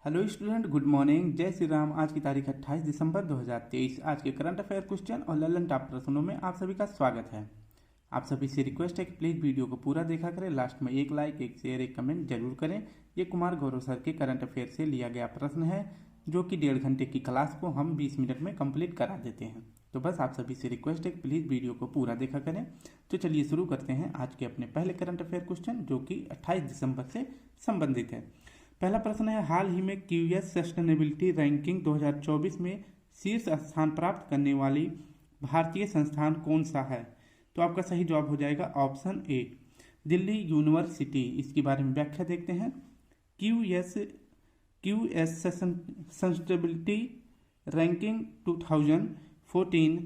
Hello student, good morning. जय श्री राम। आज की तारीख 28 दिसंबर 2023। आज के करंट अफेयर क्वेश्चन और ललन टॉप प्रश्नों में आप सभी का स्वागत है। आप सभी से रिक्वेस्ट है कि प्लीज़ वीडियो को पूरा देखा करें। लास्ट में एक लाइक, एक शेयर, एक कमेंट जरूर करें। ये कुमार गौरव सर के करंट अफेयर से लिया गया प्रश्न है, जो कि 1.5 घंटे की क्लास को हम 20 मिनट में कंप्लीट करा देते हैं। तो बस आप सभी से रिक्वेस्ट है कि प्लीज़ वीडियो को पूरा देखा करें। तो चलिए शुरू करते हैं आज के अपने पहले करंट अफेयर क्वेश्चन, जो कि 28 दिसंबर से संबंधित है। पहला प्रश्न है, हाल ही में क्यूएस सस्टेनेबिलिटी रैंकिंग 2024 में शीर्ष स्थान प्राप्त करने वाली भारतीय संस्थान कौन सा है? तो आपका सही जवाब हो जाएगा ऑप्शन ए, दिल्ली यूनिवर्सिटी। इसके बारे में व्याख्या देखते हैं। क्यूएस सस्टेनेबिलिटी रैंकिंग 2014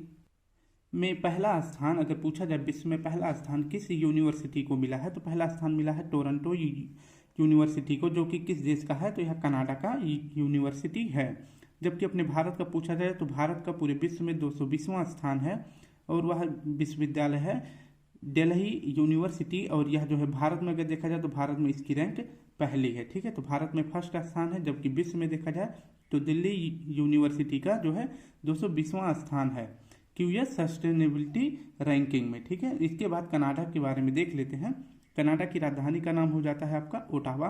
में पहला स्थान अगर पूछा जाए, विश्व में पहला स्थान किस यूनिवर्सिटी को मिला है? तो पहला स्थान मिला है टोरंटो यूनिवर्सिटी को, जो कि किस देश का है? तो यह कनाडा का यूनिवर्सिटी है। जबकि अपने भारत का पूछा जाए तो भारत का पूरे विश्व में 220वां स्थान है और वह विश्वविद्यालय है दिल्ली यूनिवर्सिटी। और यह जो है भारत में अगर देखा जाए तो भारत में इसकी रैंक पहली है। ठीक है, तो भारत में फर्स्ट स्थान है, जबकि विश्व में देखा जाए तो दिल्ली यूनिवर्सिटी का जो है 220वां स्थान है क्यूएस सस्टेनेबिलिटी रैंकिंग में। ठीक है, इसके बाद कनाडा के बारे में देख लेते हैं। कनाडा की राजधानी का नाम हो जाता है आपका ओटावा।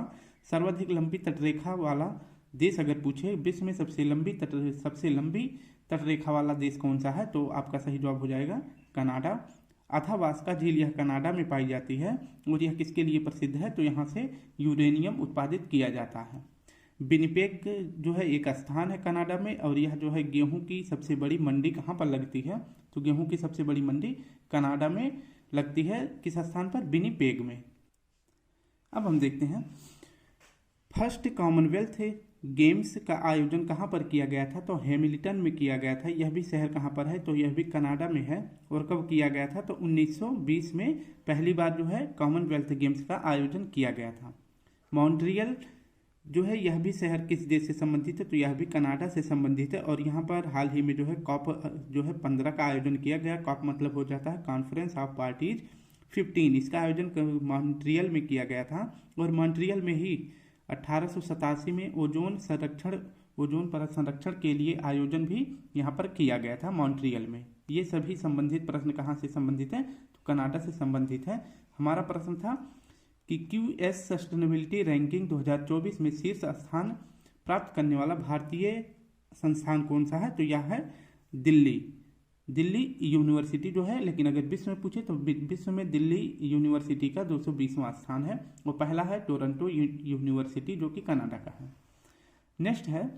सर्वाधिक लंबी तटरेखा वाला देश अगर पूछे विश्व में सबसे लंबी तटरेखा वाला देश कौन सा है? तो आपका सही जवाब हो जाएगा कनाडा। अथावास्का झील यह कनाडा में पाई जाती है और यह किसके लिए प्रसिद्ध है? तो यहाँ से यूरेनियम उत्पादित किया जाता है। विनिपेग जो है एक स्थान है कनाडा में, और यह जो है गेहूं की सबसे बड़ी मंडी कहाँ पर लगती है? तो गेहूं की सबसे बड़ी मंडी कनाडा में लगती है। किस स्थान पर? विनिपेग में। अब हम देखते हैं, फर्स्ट कॉमनवेल्थ गेम्स का आयोजन कहाँ पर किया गया था? तो हैमिल्टन में किया गया था। यह भी शहर कहाँ पर है? तो यह भी कनाडा में है। और कब किया गया था? तो 1920 में पहली बार जो है कॉमनवेल्थ गेम्स का आयोजन किया गया था। मॉन्ट्रियल जो है यह भी शहर किस देश से संबंधित है? तो यह भी कनाडा से संबंधित है। और यहाँ पर हाल ही में जो है कॉप जो है 15 का आयोजन किया गया। कॉप मतलब हो जाता है कॉन्फ्रेंस ऑफ पार्टीज 15। इसका आयोजन मॉन्ट्रियल में किया गया था। और मॉन्ट्रियल में ही 1887 में ओजोन परत संरक्षण के लिए आयोजन भी यहाँ पर किया गया था मॉन्ट्रियल में। ये सभी संबंधित प्रश्न कहाँ से संबंधित है? तो कनाडा से संबंधित है। हमारा प्रश्न था कि क्यूएस सस्टेनेबिलिटी रैंकिंग 2024 में शीर्ष स्थान प्राप्त करने वाला भारतीय संस्थान कौन सा है? तो यह है दिल्ली यूनिवर्सिटी जो है। लेकिन अगर विश्व में पूछे तो विश्व में दिल्ली यूनिवर्सिटी का 220वां स्थान है। वो पहला है टोरंटो यूनिवर्सिटी, जो कि कनाडा का है। नेक्स्ट है,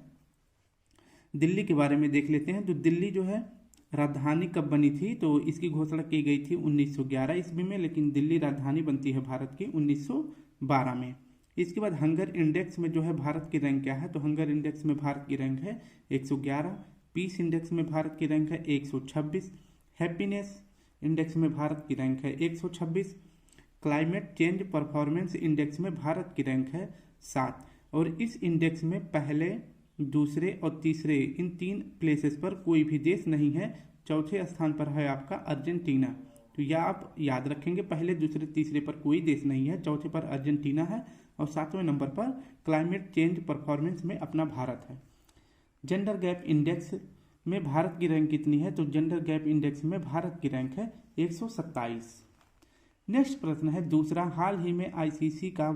दिल्ली के बारे में देख लेते हैं। तो दिल्ली जो है राजधानी कब बनी थी? तो इसकी घोषणा की गई थी 1911 ईस्वी में, लेकिन दिल्ली राजधानी बनती है भारत की 1912 में। इसके बाद हंगर इंडेक्स में जो है भारत की रैंक क्या है? तो हंगर इंडेक्स में भारत की रैंक है 111। पीस इंडेक्स में भारत की रैंक है 126। हैप्पीनेस इंडेक्स में भारत की रैंक है 126। क्लाइमेट चेंज परफॉर्मेंस इंडेक्स में भारत की रैंक है 7। और इस इंडेक्स में पहले, दूसरे और तीसरे इन 3 प्लेसेस पर कोई भी देश नहीं है। चौथे स्थान पर है आपका अर्जेंटीना। तो यह आप याद रखेंगे, पहले, दूसरे, तीसरे पर कोई देश नहीं है, चौथे पर अर्जेंटीना है और 7वें नंबर पर क्लाइमेट चेंज परफॉर्मेंस में अपना भारत है। जेंडर गैप इंडेक्स में भारत की रैंक कितनी है? तो जेंडर गैप इंडेक्स में भारत की रैंक है 127। नेक्स्ट प्रश्न है दूसरा, हाल ही में आईसीसी का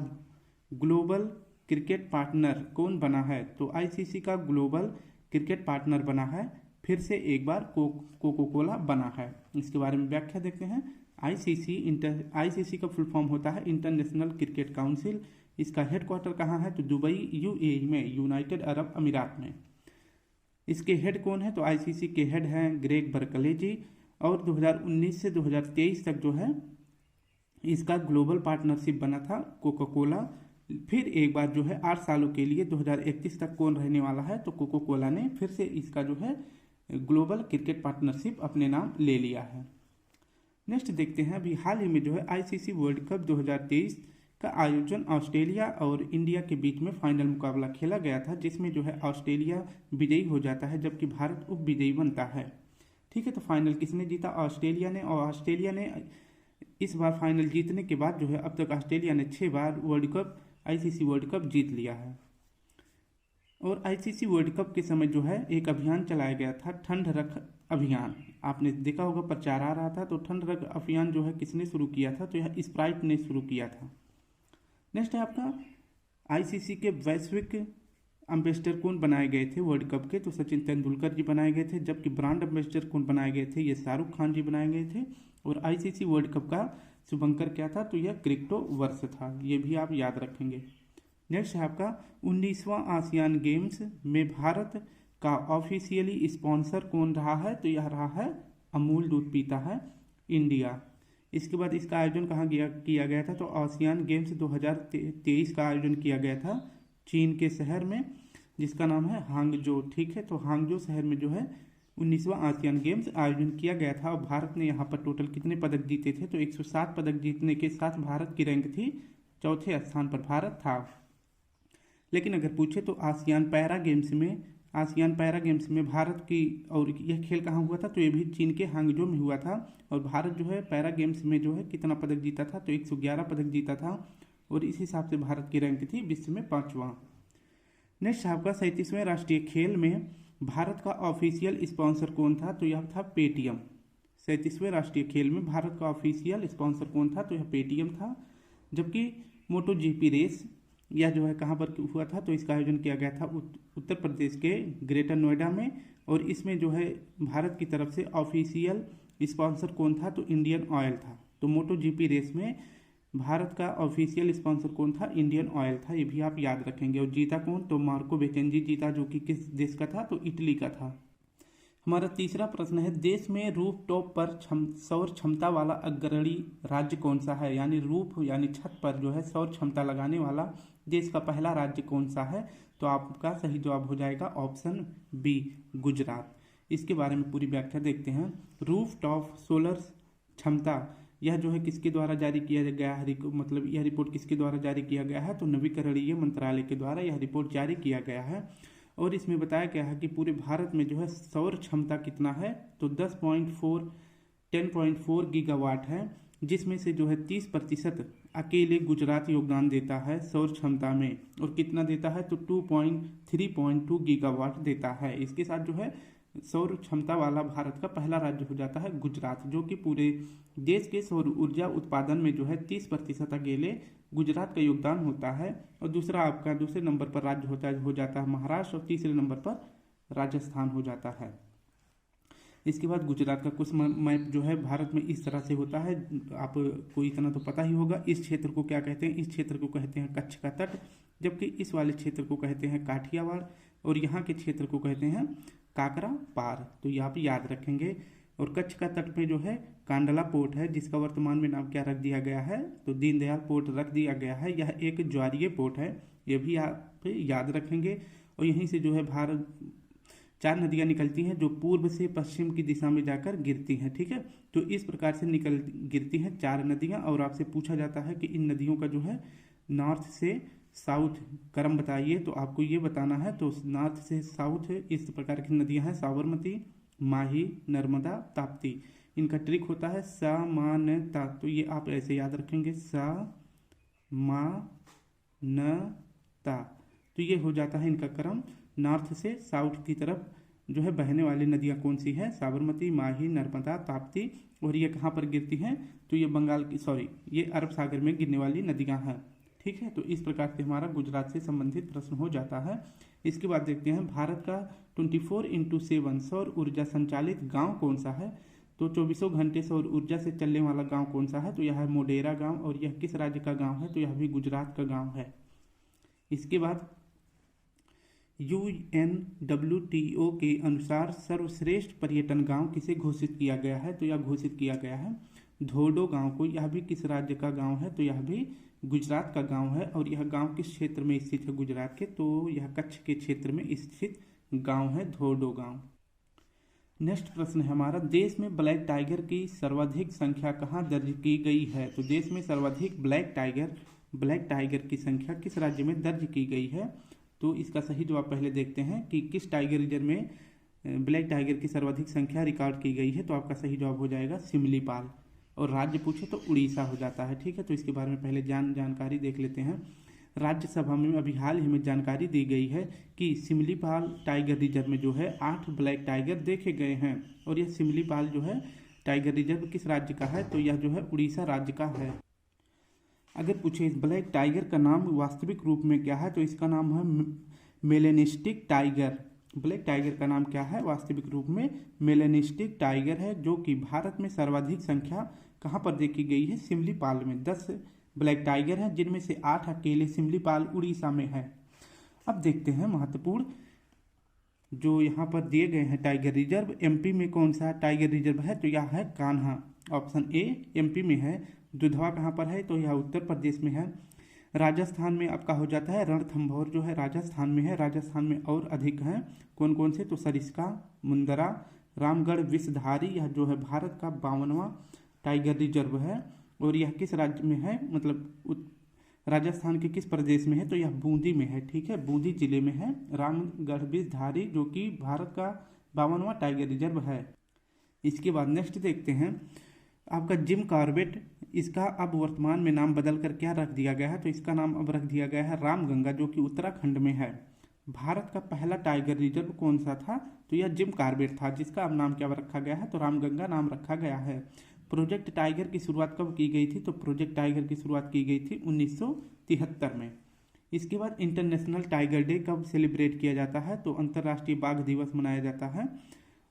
ग्लोबल क्रिकेट पार्टनर कौन बना है? तो आईसीसी का ग्लोबल क्रिकेट पार्टनर बना है फिर से एक बार कोको कोला बना है। इसके बारे में व्याख्या देखते हैं। आईसीसी का फुल फॉर्म होता है इंटरनेशनल क्रिकेट काउंसिल। इसका हेडक्वार्टर कहाँ है? तो दुबई यूएई में, यूनाइटेड अरब अमीरात में। इसके हेड कौन है? तो आईसीसी के हेड हैं ग्रेग बर्कले जी। और 2019 से 2023 तक जो है इसका ग्लोबल पार्टनरशिप बना था कोको कोला। फिर एक बार जो है 8 सालों के लिए 2031 तक कौन रहने वाला है? तो कोको कोला ने फिर से इसका जो है ग्लोबल क्रिकेट पार्टनरशिप अपने नाम ले लिया है। नेक्स्ट देखते हैं, अभी हाल ही में जो है आईसीसी वर्ल्ड कप 2023 का आयोजन ऑस्ट्रेलिया और इंडिया के बीच में फाइनल मुकाबला खेला गया था, जिसमें जो है ऑस्ट्रेलिया विजयी हो जाता है जबकि भारत उप विजयी बनता है। ठीक है, तो फाइनल किसने जीता? ऑस्ट्रेलिया ने। और ऑस्ट्रेलिया ने इस बार फाइनल जीतने के बाद जो है अब तक ऑस्ट्रेलिया ने 6 बार आईसीसी वर्ल्ड कप जीत लिया है। और आईसीसी वर्ल्ड कप के समय जो है एक अभियान चलाया गया था, ठंड रख अभियान। आपने देखा होगा प्रचार आ रहा था, तो ठंड रख अभियान जो है किसने शुरू किया था, तो यह स्प्राइट ने शुरू किया था। नेक्स्ट है आपका आईसीसी के वैश्विक एम्बेसडर कौन बनाए गए थे वर्ल्ड कप के, तो सचिन तेंदुलकर जी बनाए गए थे। जबकि ब्रांड एम्बेसडर कौन बनाए गए थे, ये शाहरुख खान जी बनाए गए थे। और आईसीसी वर्ल्ड कप का शुभंकर क्या था, तो यह क्रिप्टो वर्ष था, ये भी आप याद रखेंगे। नेक्स्ट है आपका 19वां आसियान गेम्स में भारत का ऑफिशियली स्पॉन्सर कौन रहा है, तो यह रहा है अमूल दूध पीता है इंडिया। इसके बाद इसका आयोजन कहाँ किया गया था, तो आसियान गेम्स 2023 का आयोजन किया गया था चीन के शहर में, जिसका नाम है हांगजो। ठीक है, तो हांगजो शहर में जो है 19वां आसियान गेम्स आयोजन किया गया था। और भारत ने यहाँ पर टोटल कितने पदक जीते थे, तो 107 पदक जीतने के साथ भारत की रैंक थी चौथे स्थान पर भारत था। लेकिन अगर पूछे तो आसियान पैरा गेम्स में भारत की, और यह खेल कहाँ हुआ था, तो ये भी चीन के हांगजो में हुआ था। और भारत जो है पैरा गेम्स में जो है कितना पदक जीता था, तो 111 पदक जीता था। और इस हिसाब से भारत की रैंक थी विश्व में 5वां। नेक्स्ट आपका 37वें राष्ट्रीय खेल में भारत का ऑफिशियल स्पॉन्सर कौन था, तो यह था पेटीएम। 37वें राष्ट्रीय खेल में भारत का ऑफिशियल स्पॉन्सर कौन था, तो यह पेटीएम था। जबकि मोटो जीपी रेस यह जो है कहाँ पर हुआ था, तो इसका आयोजन किया गया था उत्तर प्रदेश के ग्रेटर नोएडा में। और इसमें जो है भारत की तरफ से ऑफिशियल स्पॉन्सर कौन था, तो इंडियन ऑयल था। तो मोटो जीपी रेस में भारत का ऑफिशियल स्पॉन्सर कौन था, इंडियन ऑयल था, ये भी आप याद रखेंगे। और जीता कौन, तो मार्को बेटेंजी जीता, जो कि किस देश का था, तो इटली का था। हमारा तीसरा प्रश्न है, देश में रूफ टॉप पर सौर क्षमता वाला अग्रणी राज्य कौन सा है। यानी छत पर जो है सौर क्षमता लगाने वाला देश का पहला राज्य कौन सा है, तो आपका सही जवाब हो जाएगा ऑप्शन बी, गुजरात। इसके बारे में पूरी व्याख्या देखते हैं। रूफ टॉप सोलर क्षमता यह जो है किसके द्वारा जारी किया गया है, मतलब यह रिपोर्ट किसके द्वारा जारी किया गया है, तो नवीकरणीय मंत्रालय के द्वारा यह रिपोर्ट जारी किया गया है। और इसमें बताया गया है कि पूरे भारत में जो है सौर क्षमता कितना है, तो 10.4 गीगावाट है, जिसमें से जो है 30% अकेले गुजरात योगदान देता है सौर क्षमता में। और कितना देता है, तो 3.2 गीगावाट देता है। इसके साथ जो है सौर क्षमता वाला भारत का पहला राज्य हो जाता है गुजरात, जो कि पूरे देश के सौर ऊर्जा उत्पादन में जो है 30% अकेले गुजरात का योगदान होता है। और दूसरे नंबर पर राज्य हो जाता है महाराष्ट्र, और तीसरे नंबर पर राजस्थान हो जाता है। इसके बाद गुजरात का कुछ मैप जो है भारत में इस तरह से होता है, आपको इतना तो पता ही होगा। इस क्षेत्र को क्या कहते हैं, इस क्षेत्र को कहते हैं कच्छ का तट, जबकि इस वाले क्षेत्र को कहते हैं काठियावाड़, और यहाँ के क्षेत्र को कहते हैं काकरा पार, तो ये आप याद रखेंगे। और कच्छ का तट में जो है कांडला पोर्ट है, जिसका वर्तमान में नाम क्या रख दिया गया है, तो दीनदयाल पोर्ट रख दिया गया है। यह एक ज्वारीय पोर्ट है, ये भी आप याद रखेंगे। और यहीं से जो है भारत 4 नदियां निकलती हैं, जो पूर्व से पश्चिम की दिशा में जाकर गिरती हैं। ठीक है, तो इस प्रकार से गिरती हैं 4 नदियां। और आपसे पूछा जाता है कि इन नदियों का जो है नॉर्थ से साउथ क्रम बताइए, तो आपको ये बताना है। तो नॉर्थ से साउथ इस प्रकार की नदियां हैं, साबरमती, माही, नर्मदा, ताप्ती। इनका ट्रिक होता है सा मा न ता, तो ये आप ऐसे याद रखेंगे, सा मा न ता। तो ये हो जाता है इनका क्रम। नॉर्थ से साउथ की तरफ जो है बहने वाली नदियाँ कौन सी हैं, साबरमती, माही, नर्मदा, ताप्ती। और ये कहाँ पर गिरती हैं, तो ये ये अरब सागर में गिरने वाली नदियाँ हैं। ठीक है, तो इस प्रकार से हमारा गुजरात से संबंधित प्रश्न हो जाता है। इसके बाद देखते हैं भारत का 24x7 सौर ऊर्जा संचालित गांव कौन सा है, तो 24 घंटे सौर ऊर्जा से चलने वाला गांव कौन सा है, तो यह है मोढेरा गांव। और यह किस राज्य का गांव है, तो यह भी गुजरात का गांव है। इसके बाद UNWTO के अनुसार सर्वश्रेष्ठ पर्यटन गांव किसे घोषित किया गया है, तो यह घोषित किया गया है धोडो गांव को। यह भी किस राज्य का गांव है, तो यह भी गुजरात का गांव है। और यह गांव किस क्षेत्र में स्थित है गुजरात के, तो यह कच्छ के क्षेत्र में स्थित गांव है धोडो गांव। नेक्स्ट प्रश्न है हमारा, देश में ब्लैक टाइगर की सर्वाधिक संख्या कहाँ दर्ज की गई है, तो देश में सर्वाधिक ब्लैक टाइगर की संख्या किस राज्य में दर्ज की गई है। तो इसका सही जवाब पहले देखते हैं कि किस टाइगर रिजर्व में ब्लैक टाइगर की सर्वाधिक संख्या रिकॉर्ड की गई है, तो आपका सही जवाब हो जाएगा सिमलीपाल। और राज्य पूछे तो उड़ीसा हो जाता है। ठीक है, तो इसके बारे में पहले जानकारी देख लेते हैं। राज्यसभा में अभी हाल ही में जानकारी दी गई है कि सिमलीपाल टाइगर रिजर्व में जो है 8 ब्लैक टाइगर देखे गए हैं। और यह सिमलीपाल जो है टाइगर रिजर्व किस राज्य का है, तो यह जो है उड़ीसा राज्य का है। अगर पूछे इस ब्लैक टाइगर का नाम वास्तविक रूप में क्या है, तो इसका नाम है मेलेनिस्टिक टाइगर। ब्लैक टाइगर का नाम क्या है वास्तविक रूप में? मेलेनिस्टिक टाइगर है, जो कि भारत में सर्वाधिक संख्या कहाँ पर देखी गई है? सिमलीपाल में 10 ब्लैक टाइगर हैं, जिनमें से 8 अकेले सिमलीपाल उड़ीसा में है। अब देखते हैं महत्वपूर्ण जो यहाँ पर दिए गए हैं टाइगर रिजर्व। एमपी में कौन सा टाइगर रिजर्व है, तो यह है कान्हा। ऑप्शन ए एमपी में है। दुधवा कहाँ पर है, तो यह उत्तर प्रदेश में है। राजस्थान में आपका हो जाता है रणथंभौर, जो है राजस्थान में है। राजस्थान में और अधिक हैं, कौन कौन से, तो सरिस्का, मुंदरा, रामगढ़, विषधारी, यह जो है भारत का 52वां टाइगर रिजर्व है। और यह किस राज्य में है, मतलब राजस्थान के किस प्रदेश में है, तो यह बूंदी में है। ठीक है, बूंदी जिले में है रामगढ़ विषधारी, जो कि भारत का 52वां टाइगर रिजर्व है। इसके बाद नेक्स्ट देखते हैं आपका जिम कॉर्बेट, इसका अब वर्तमान में नाम बदल कर क्या रख दिया गया है, तो इसका नाम अब रख दिया गया है रामगंगा, जो कि उत्तराखंड में है। भारत का पहला टाइगर रिजर्व कौन सा था, तो यह जिम कॉर्बेट था, जिसका अब नाम क्या रखा गया है, तो रामगंगा नाम रखा गया है। प्रोजेक्ट टाइगर की शुरुआत कब की गई थी, तो प्रोजेक्ट टाइगर की शुरुआत की गई थी 1973 में। इसके बाद इंटरनेशनल टाइगर डे कब सेलिब्रेट किया जाता है, तो अंतर्राष्ट्रीय बाघ दिवस मनाया जाता है।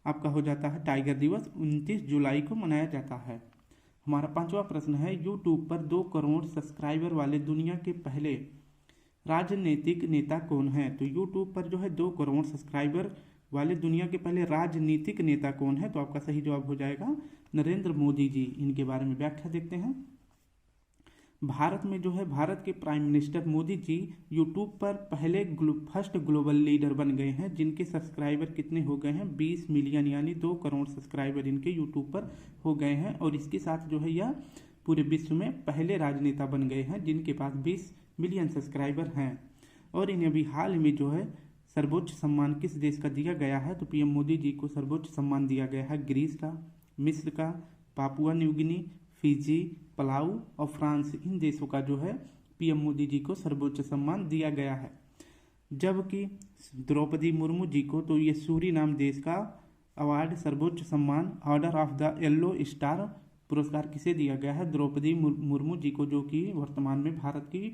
आपका हो जाता है टाइगर दिवस 29 जुलाई को मनाया जाता है। हमारा 5वां प्रश्न है यूट्यूब पर 2 करोड़ सब्सक्राइबर वाले दुनिया के पहले राजनीतिक नेता कौन है, तो यूट्यूब पर जो है 2 करोड़ सब्सक्राइबर वाले दुनिया के पहले राजनीतिक नेता कौन है, तो आपका सही जवाब हो जाएगा नरेंद्र मोदी जी। इनके बारे में व्याख्या देखते हैं। भारत में जो है भारत के prime minister Modi ji YouTube पर पहले फर्स्ट ग्लोबल लीडर बन गए हैं, जिनके सब्सक्राइबर कितने हो गए हैं, 20 मिलियन, यानी 2 करोड़ सब्सक्राइबर इनके यूट्यूब पर हो गए हैं। और इसके साथ जो है यह पूरे विश्व में पहले राजनेता बन गए हैं जिनके पास 20 मिलियन सब्सक्राइबर हैं। और इन्हें अभी हाल में जो है सर्वोच्च सम्मान किस देश का दिया गया है, तो पीएम मोदी जी को सर्वोच्च सम्मान दिया गया है ग्रीस का, मिस्र का, Papua New Guinea, Fiji, Palau और फ्रांस, इन देशों का जो है पीएम मोदी जी को सर्वोच्च सम्मान दिया गया है। जबकि द्रौपदी मुर्मू जी को तो ये सूरीनाम देश का अवार्ड सर्वोच्च सम्मान order of the yellow star पुरस्कार किसे दिया गया है, द्रौपदी मुर्मू जी को, जो कि वर्तमान में भारत की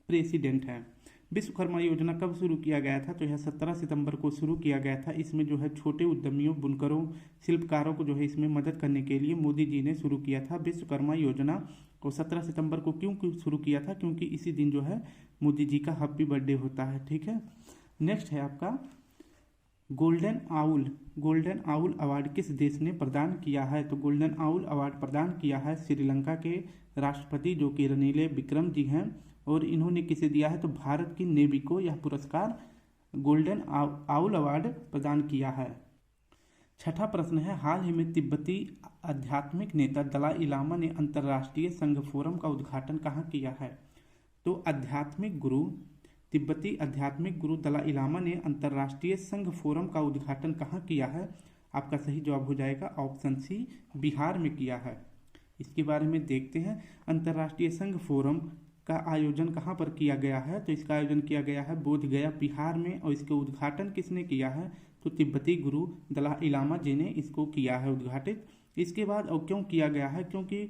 प्रेसिडेंट है। विश्वकर्मा योजना कब शुरू किया गया था, तो यह 17 सितंबर को शुरू किया गया था। इसमें जो है छोटे उद्यमियों, बुनकरों, शिल्पकारों को जो है इसमें मदद करने के लिए मोदी जी ने शुरू किया था विश्वकर्मा योजना को। 17 सितंबर को क्यों शुरू किया था, क्योंकि इसी दिन जो है मोदी जी का हैप्पी बर्थडे होता है। ठीक है, नेक्स्ट है आपका गोल्डन आउल अवार्ड किस देश ने प्रदान किया है, तो गोल्डन आउल अवार्ड प्रदान किया है श्रीलंका के राष्ट्रपति, जो कि रनील विक्रम जी हैं। और इन्होंने किसे दिया है, तो भारत की नेवी को यह पुरस्कार गोल्डन आउल अवार्ड प्रदान किया है। छठा प्रश्न है हाल ही में तिब्बती आध्यात्मिक नेता दलाई लामा ने अंतर्राष्ट्रीय संघ फोरम का उद्घाटन कहाँ किया है, तो तिब्बती आध्यात्मिक गुरु दलाई लामा ने अंतर्राष्ट्रीय संघ फोरम का उद्घाटन कहाँ किया है, आपका सही जवाब हो जाएगा ऑप्शन सी, बिहार में किया है। इसके बारे में देखते हैं अंतर्राष्ट्रीय संघ फोरम का आयोजन कहाँ पर किया गया है, तो इसका आयोजन किया गया है बोधगया बिहार में। और इसके उद्घाटन किसने किया है, तो तिब्बती गुरु दलाई लामा जी ने इसको किया है उद्घाटित। इसके बाद और क्यों किया गया है, क्योंकि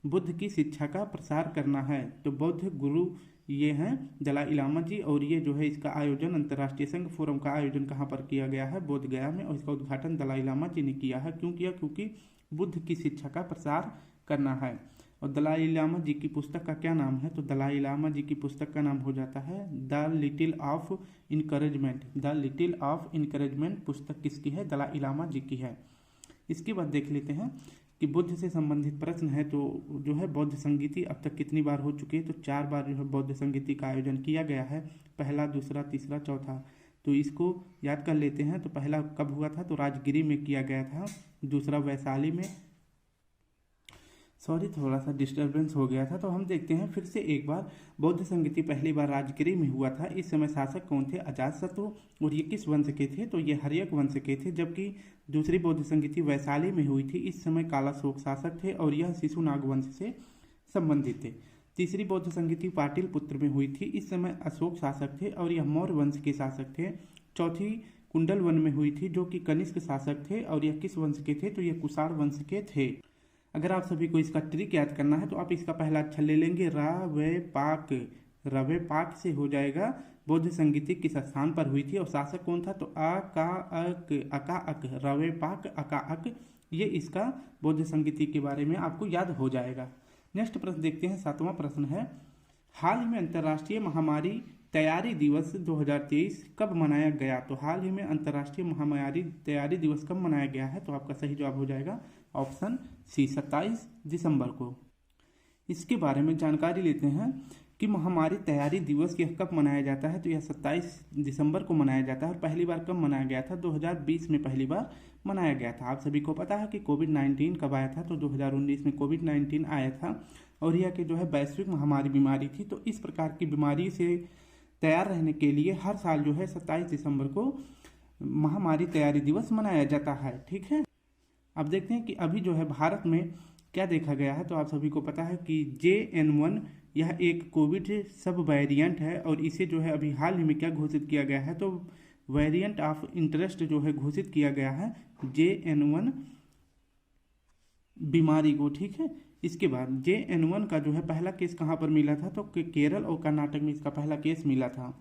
बुद्ध की शिक्षा का प्रसार करना है। तो बौद्ध गुरु ये हैं दलाई लामा जी, और ये जो है इसका आयोजन अंतर्राष्ट्रीय संघ फोरम का आयोजन कहाँ पर किया गया है, बोधगया में। और इसका उद्घाटन दलाई लामा जी ने किया है। क्यों किया, क्योंकि बुद्ध की शिक्षा का प्रसार करना है। और दलाई लामा जी की पुस्तक का क्या नाम है, तो दलाई लामा जी की पुस्तक का नाम हो जाता है the little of encouragement. The little of encouragement पुस्तक किसकी है, दलाई लामा जी की है। इसके बाद देख लेते हैं कि बुद्ध से संबंधित प्रश्न है। तो जो है बौद्ध संगीति अब तक कितनी बार हो चुकी है, तो 4 बार जो है बौद्ध संगीति का आयोजन किया गया है, पहला, दूसरा, तीसरा, चौथा। तो इसको याद कर लेते हैं। तो पहला कब हुआ था, तो राजगिरी में किया गया था। दूसरा वैशाली में, सॉरी थोड़ा सा डिस्टर्बेंस हो गया था। तो हम देखते हैं फिर से एक बार, बौद्ध संगीति पहली बार राजगिरी में हुआ था। इस समय शासक कौन थे, अजातशत्रु। और ये किस वंश के थे, तो ये हर्यक वंश के थे। जबकि दूसरी बौद्ध संगीति वैशाली में हुई थी, इस समय कालाशोक शासक थे और यह शिशुनाग वंश से संबंधित थे। तीसरी बौद्ध संगीति पाटलिपुत्र में हुई थी। इस समय अशोक शासक थे और यह मौर्य वंश के शासक थे। चौथी कुंडलवन में हुई थी जो कि कनिष्क शासक थे और यह किस वंश के थे, तो यह कुषाण वंश के थे। अगर आप सभी को इसका ट्रिक याद करना है तो आप इसका पहला अक्षर ले लेंगे वे पाक, रवे पाक से हो जाएगा बौद्ध संगीति किस स्थान पर हुई थी और शासक कौन था, तो अका अक रवे पाक अका अक, ये इसका बौद्ध संगीति के बारे में आपको याद हो जाएगा। नेक्स्ट प्रश्न देखते हैं, 7वां प्रश्न है, हाल ही में अंतर्राष्ट्रीय महामारी तैयारी दिवस 2023 कब मनाया गया? तो हाल ही में अंतर्राष्ट्रीय महामारी तैयारी दिवस कब मनाया गया है, तो आपका सही जवाब हो जाएगा ऑप्शन सी 27 दिसंबर को। इसके बारे में जानकारी लेते हैं कि महामारी तैयारी दिवस यह कब मनाया जाता है, तो यह 27 दिसंबर को मनाया जाता है। और पहली बार कब मनाया गया था, 2020 में पहली बार मनाया गया था। आप सभी को पता है कि कोविड-19 कब आया था, तो 2019 में कोविड-19 आया था और यह कि जो है वैश्विक महामारी बीमारी थी। तो इस प्रकार की बीमारी से तैयार रहने के लिए हर साल जो है 27 दिसंबर को महामारी तैयारी दिवस मनाया जाता है। ठीक है, अब देखते हैं कि अभी जो है भारत में क्या देखा गया है। तो आप सभी को पता है कि JN1 यह एक कोविड सब वेरिएंट है और इसे जो है अभी हाल ही में क्या घोषित किया गया है, तो वेरिएंट ऑफ इंटरेस्ट जो है घोषित किया गया है JN1 बीमारी को। ठीक है, इसके बाद JN1 का जो है पहला केस कहाँ पर मिला था, तो केरल और कर्नाटक में इसका पहला केस मिला था।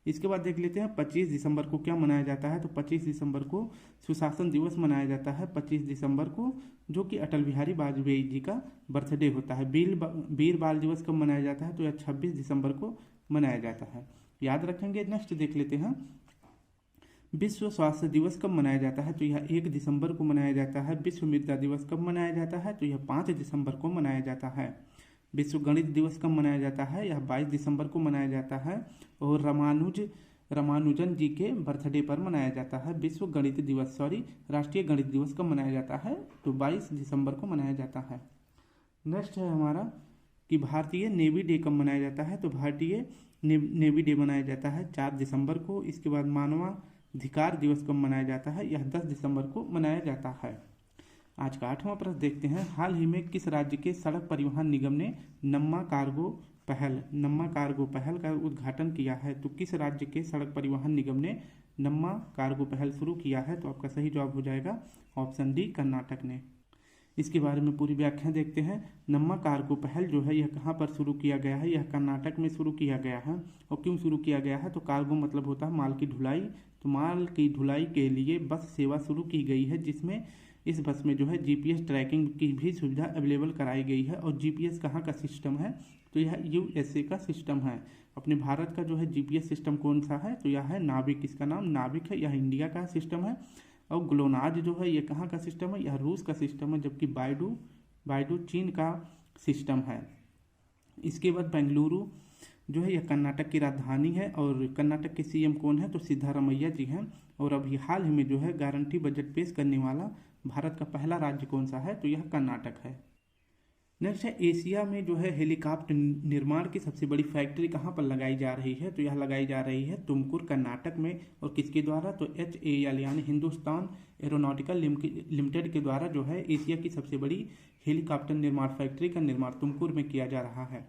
इसके बाद देख लेते हैं 25 दिसंबर को क्या मनाया जाता है, तो 25 दिसंबर को सुशासन दिवस मनाया जाता है। 25 दिसंबर को जो कि अटल बिहारी वाजपेयी जी का बर्थडे होता है। वीर बाल दिवस कब मनाया जाता है, तो यह 26 दिसंबर को मनाया जाता है, याद रखेंगे। नेक्स्ट देख लेते हैं, विश्व स्वास्थ्य दिवस कब मनाया जाता है, तो यह 1 दिसंबर को मनाया जाता है। विश्व मृदा दिवस कब मनाया जाता है, तो यह 5 दिसंबर को मनाया जाता है। विश्व गणित दिवस कब मनाया जाता है, यह 22 दिसंबर को मनाया जाता है और रामानुजन जी के बर्थडे पर मनाया जाता है। विश्व गणित दिवस राष्ट्रीय गणित दिवस कब मनाया जाता है, तो 22 दिसंबर को मनाया जाता है। नेक्स्ट है हमारा कि भारतीय नेवी डे कब मनाया जाता है, तो भारतीय नेवी डे मनाया जाता है 4 दिसंबर को। इसके बाद मानवाधिकार दिवस कब मनाया जाता है, यह 10 दिसंबर को मनाया जाता है। आज का 8वां प्रश्न देखते हैं, हाल ही में किस राज्य के सड़क परिवहन निगम ने नम्मा कार्गो पहल का उद्घाटन किया है, तो किस राज्य के सड़क परिवहन निगम ने नम्मा कार्गो पहल शुरू किया है, तो आपका सही जवाब हो जाएगा ऑप्शन डी कर्नाटक ने। इसके बारे में पूरी व्याख्या देखते हैं। नम्मा कार्गो पहल जो है यह कहाँ पर शुरू किया गया है, यह कर्नाटक में शुरू किया गया है। और क्यों शुरू किया गया है, तो कार्गो मतलब होता है माल की ढुलाई, तो माल की ढुलाई के लिए बस सेवा शुरू की गई है, जिसमें इस बस में जो है GPS ट्रैकिंग की भी सुविधा अवेलेबल कराई गई है। और GPS कहाँ का सिस्टम है, तो यह USA का सिस्टम है। अपने भारत का जो है GPS सिस्टम कौन सा है, तो यह है नाविक, इसका नाम नाविक है, यह इंडिया का सिस्टम है। और ग्लोनाज जो है ये कहाँ का सिस्टम है, यह रूस का सिस्टम है, जबकि बाइडू चीन का सिस्टम है। इसके बाद बेंगलुरु जो है यह कर्नाटक की राजधानी है और कर्नाटक के CM कौन है, तो सिद्धारमैया जी हैं। और अभी हाल ही में जो है गारंटी बजट पेश करने वाला भारत का पहला राज्य कौन सा है, तो यह कर्नाटक है। नेक्स्ट है, एशिया में जो है हेलीकॉप्टर निर्माण की सबसे बड़ी फैक्ट्री कहाँ पर लगाई जा रही है, तो यह लगाई जा रही है तुमकुर कर्नाटक में। और किसके द्वारा, तो HAL यानी हिंदुस्तान एरोनॉटिकल लिमिटेड के द्वारा जो है एशिया की सबसे बड़ी हेलीकॉप्टर निर्माण फैक्ट्री का निर्माण तुमकुर में किया जा रहा है।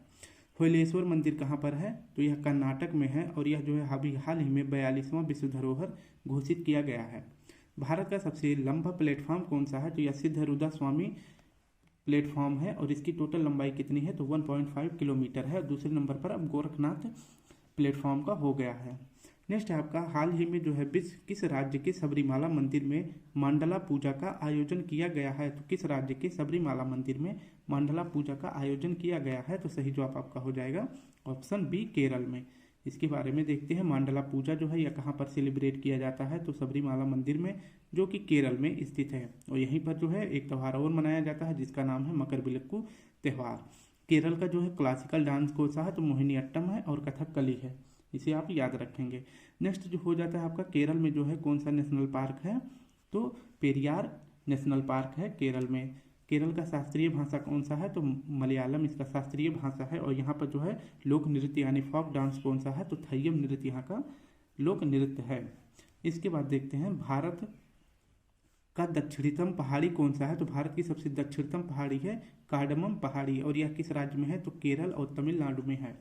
होयलेश्वर मंदिर कहाँ पर है, तो यह कर्नाटक में है और यह जो है अभी हाल ही में 42वां विश्व धरोहर घोषित किया गया है। भारत का सबसे लंबा प्लेटफॉर्म कौन सा है, तो यह सिद्धरूदा स्वामी प्लेटफॉर्म है और इसकी टोटल लंबाई कितनी है, तो 1.5 किलोमीटर है। दूसरे नंबर पर अब गोरखनाथ प्लेटफॉर्म का हो गया है। नेक्स्ट है आपका, हाल ही में जो है किस राज्य के सबरीमाला मंदिर में मंडला पूजा का आयोजन किया गया है, तो किस राज्य के सबरीमाला मंदिर में मंडला पूजा का आयोजन किया गया है, तो सही जवाब आपका हो जाएगा ऑप्शन बी केरल में। इसके बारे में देखते हैं, मंडला पूजा जो है यह कहाँ पर सेलिब्रेट किया जाता है, तो सबरीमाला मंदिर में जो कि केरल में स्थित है। और यहीं पर जो है एक त्यौहार और मनाया जाता है जिसका नाम है मकरविलक्कू त्यौहार। केरल का जो है क्लासिकल डांस कौन सा है, तो मोहिनीअट्टम है और कथकली है, इसे आप याद रखेंगे। नेक्स्ट जो हो जाता है आपका, केरल में जो है कौन सा नेशनल पार्क है, तो पेरियार नेशनल पार्क है केरल में। केरल का शास्त्रीय भाषा कौन सा है, तो मलयालम इसका शास्त्रीय भाषा है। और यहाँ पर जो है लोक नृत्य यानी फोक डांस कौन सा है, तो थय्यम नृत्य यहाँ का लोक नृत्य है। इसके बाद देखते हैं, भारत का दक्षिणतम पहाड़ी कौन सा है? तो भारत की सबसे दक्षिणतम पहाड़ी है कार्डमम पहाड़ी, और यह किस राज्य में है? तो केरल और तमिलनाडु में है।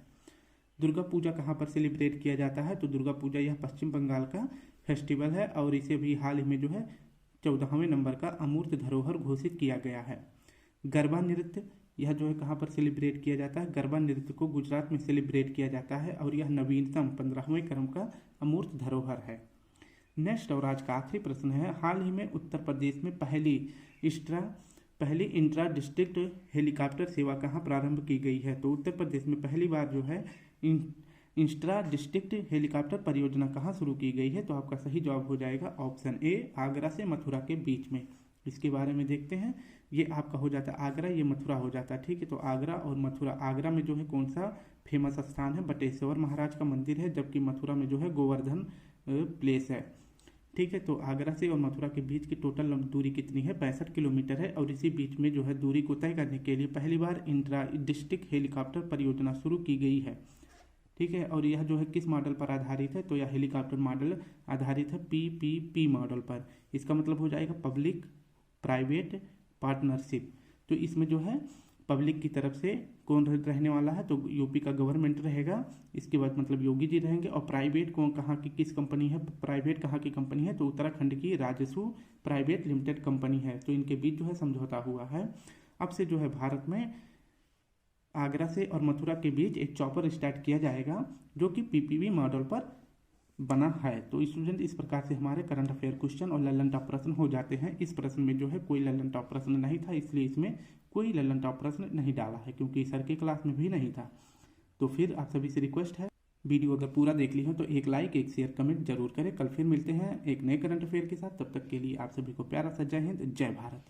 दुर्गा पूजा कहाँ पर सेलिब्रेट किया जाता है? तो दुर्गा पूजा यह पश्चिम बंगाल का फेस्टिवल है और इसे भी हाल ही में जो है 14वें नंबर का अमूर्त धरोहर घोषित किया गया है। गरबा नृत्य यह जो है कहाँ पर सेलिब्रेट किया जाता है? गरबा नृत्य को गुजरात में सेलिब्रेट किया जाता है और यह नवीनतम 15वें क्रम का अमूर्त धरोहर है। नेक्स्ट और आज का आखिरी प्रश्न है, हाल ही में उत्तर प्रदेश में पहली इंट्रा डिस्ट्रिक्ट हेलीकॉप्टर सेवा कहाँ प्रारंभ की गई है? तो उत्तर प्रदेश में पहली बार जो है इंट्रा डिस्ट्रिक्ट हेलीकॉप्टर परियोजना कहाँ शुरू की गई है? तो आपका सही जवाब हो जाएगा ऑप्शन ए, आगरा से मथुरा के बीच में। इसके बारे में देखते हैं। ये आपका हो जाता है आगरा, ये मथुरा हो जाता है, ठीक है। तो आगरा और मथुरा, आगरा में जो है कौन सा फेमस स्थान है? बटेश्वर महाराज का मंदिर है, जबकि मथुरा में जो है गोवर्धन प्लेस है, ठीक है। तो आगरा से और मथुरा के बीच की टोटल दूरी कितनी है? 65 किलोमीटर है। और इसी बीच में जो है दूरी को तय करने के लिए पहली बार इंट्रा डिस्ट्रिक्ट हेलीकॉप्टर परियोजना शुरू की गई है, ठीक है। और यह जो है किस मॉडल पर आधारित है? तो यह हेलीकॉप्टर मॉडल आधारित है PPP मॉडल पर। इसका मतलब हो जाएगा पब्लिक प्राइवेट पार्टनरशिप। तो इसमें जो है पब्लिक की तरफ से कौन रहने वाला है? तो यूपी का गवर्नमेंट रहेगा, इसके बाद मतलब योगी जी रहेंगे। और प्राइवेट कौन, कहाँ की किस कंपनी है? प्राइवेट कहाँ की कंपनी है? तो उत्तराखंड की राजसू प्राइवेट लिमिटेड कंपनी है। तो इनके बीच जो है समझौता हुआ है। अब से जो है भारत में आगरा से और मथुरा के बीच एक चॉपर स्टार्ट किया जाएगा जो कि PPP मॉडल पर बना है। तो स्टूडेंट इस प्रकार से हमारे करंट अफेयर क्वेश्चन और ललन टॉप प्रश्न हो जाते हैं। इस प्रश्न में जो है कोई ललन टॉप प्रश्न नहीं था, इसलिए इसमें कोई ललन टॉप प्रश्न नहीं डाला है, क्योंकि सर के क्लास में भी नहीं था। तो फिर आप सभी से रिक्वेस्ट है, वीडियो अगर पूरा देख ली हो तो एक लाइक, एक शेयर, कमेंट जरूर करें। कल फिर मिलते हैं एक नए करंट अफेयर के साथ। तब तक के लिए आप सभी को प्यारा सा जय हिंद, जय भारत।